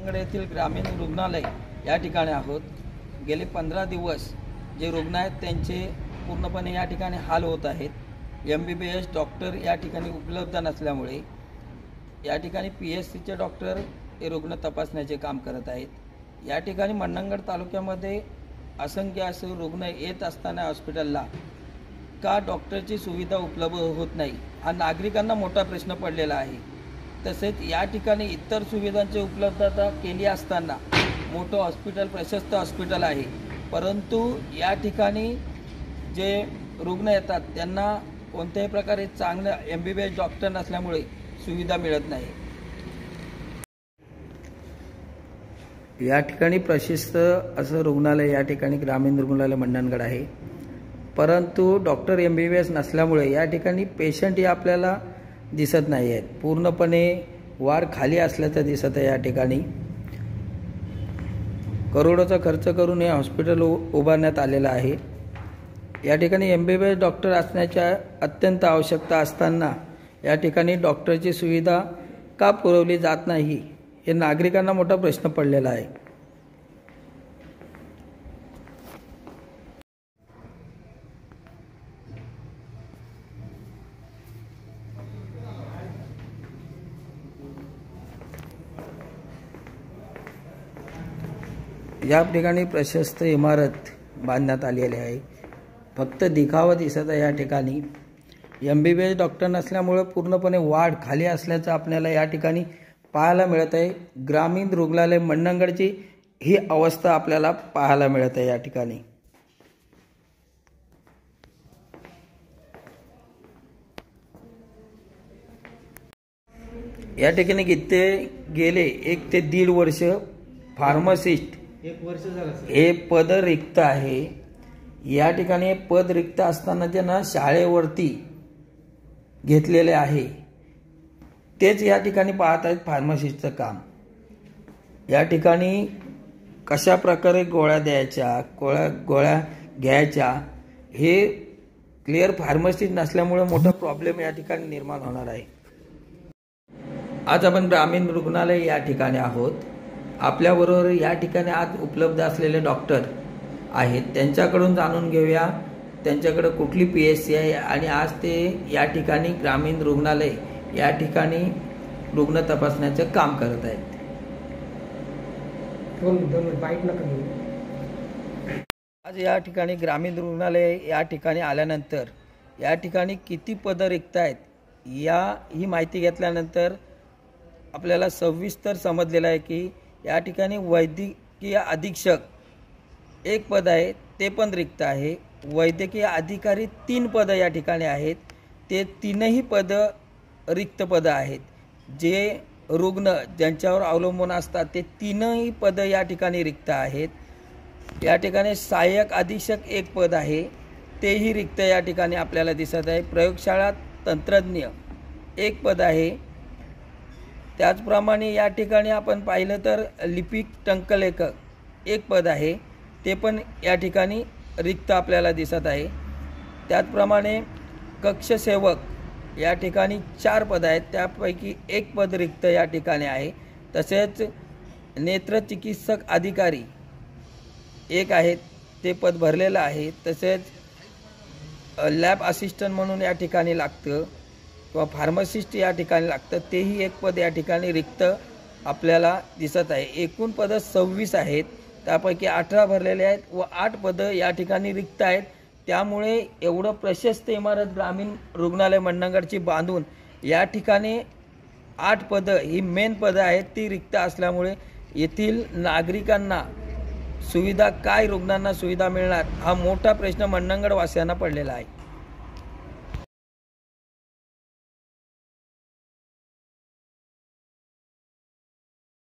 मंडणगड येथील ग्रामीण रुग्णालय या ठिकाणी आहोत। गेले 15 दिवस जे रुग्ण आहेत त्यांचे पूर्णपणे या ठिकाणी हाल होत आहेत। MBBS डॉक्टर या ठिकाणी उपलब्ध नसल्यामुळे या ठिकाणी PSCचे डॉक्टर हे रुग्ण तपासण्याचे काम करत आहेत। या ठिकाणी मंडणगड तालुक्यामध्ये असंख्य असे रुग्ण येत असताना हॉस्पिटलला का डॉक्टरची सुविधा उपलब्ध होत नाही हा नागरिकांना मोठा प्रश्न पडलेला आहे। तसेच या ठिकाणी इतर सुविधांची उपलब्धता केली असताना मोठं हॉस्पिटल प्रशस्त हॉस्पिटल आहे, परंतु या ठिकाणी जे रुग्ण येतात त्यांना कोणत्याही प्रकारे चांगले MBBS डॉक्टर नसल्यामुळे सुविधा मिळत नाही। या ठिकाणी प्रशस्त असं रुग्णालय या ठिकाणी ग्रामीण रुग्णालय मंडणगड आहे, परंतु डॉक्टर MBBS नसल्यामुळे या ठिकाणी पेशंट हे आपल्याला दिसत नाही आहेत। पूर्णपणे वार खाली असल्याचं दिसत आहे। या ठिकाणी करोडोचा खर्च करून हे हॉस्पिटल उभारण्यात आलेलं आहे। या ठिकाणी MBBS डॉक्टर असण्याच्या अत्यंत आवश्यकता असताना या ठिकाणी डॉक्टरची सुविधा का पुरवली जात नाही हे नागरिकांना मोठा प्रश्न पडलेला आहे। या ठिकाणी प्रशस्त इमारत बांधण्यात आलेली आहे, फक्त दिखावा दिसत आहे। या ठिकाणी MBBS डॉक्टर नसल्यामुळे पूर्णपणे वाढ खाली असल्याचं आपल्याला या ठिकाणी पाहायला मिळत आहे। ग्रामीण रुग्णालय मंडणगडची ही अवस्था आपल्याला पाहायला मिळत आहे। या ठिकाणी गेले 1 ते 1.5 वर्ष फार्मासिस्ट 1 वर्ष झालं हे पद रिक्त आहे। या ठिकाणी पद रिक्त असताना ज्यांना शाळेवरती घेतलेले आहे तेच या ठिकाणी पाहत आहेत फार्मासिस्टचं काम। या ठिकाणी कशा प्रकारे गोळ्या द्यायच्या, गोळ्या घ्यायच्या हे क्लिअर फार्मासिस्ट नसल्यामुळे मोठा प्रॉब्लेम या ठिकाणी निर्माण होणार आहे। आज आपण ग्रामीण रुग्णालय या ठिकाणी आहोत। आपल्याबरोबर या ठिकाणी आज उपलब्ध असलेले डॉक्टर आहेत, त्यांच्याकडून जाणून घेऊया त्यांच्याकडे कुठली PSC आहे आणि आज ते या ठिकाणी ग्रामीण रुग्णालय या ठिकाणी रुग्ण तपासण्याचं काम करत आहेत। आज या ठिकाणी ग्रामीण रुग्णालय या ठिकाणी आल्यानंतर या ठिकाणी किती पद रिक्त आहेत ही माहिती घेतल्यानंतर आपल्याला सविस्तर समजलेलं आहे की या ठिकाणी वैद्यकीय अधीक्षक 1 पद आहे ते पण रिक्त आहे। वैद्यकीय अधिकारी 3 पद या ठिकाणी आहेत, ते 3ही पद रिक्त पद आहेत। जे रुग्ण ज्यांच्यावर अवलंबून असतात ते 3ही पद या ठिकाणी रिक्त आहेत। या ठिकाणी सहाय्यक अधीक्षक 1 पद आहे, तेही रिक्त या ठिकाणी आपल्याला दिसत आहे। प्रयोगशाळा तंत्रज्ञ 1 पद आहे। त्याचप्रमाणे या ठिकाणी आपण पाहिलं तर लिपिक टंकलेखक 1 पद आहे, ते पण या ठिकाणी रिक्त आपल्याला दिसत आहे। त्याचप्रमाणे कक्षसेवक या ठिकाणी 4 पद आहेत, त्यापैकी 1 पद रिक्त या ठिकाणी आहे। तसेच नेत्रचिकित्सक अधिकारी 1 आहे, ते पद भरलेलं आहे। तसेच लॅब असिस्टंट म्हणून या ठिकाणी लागतं किंवा फार्मासिस्ट या ठिकाणी लागतं, तेही 1 पद या ठिकाणी रिक्त आपल्याला दिसत आहे। एकूण पद 26 आहेत, त्यापैकी 18 भरलेले आहेत व 8 पद या ठिकाणी रिक्त आहेत। त्यामुळे एवढं प्रशस्त इमारत ग्रामीण रुग्णालय मंडणगडची बांधून या ठिकाणी 8 पद ही मेन पद आहेत ती रिक्त असल्यामुळे येथील नागरिकांना सुविधा काय, रुग्णांना सुविधा मिळणार हा मोठा प्रश्न मंडणगड वासियांना पडलेला आहे।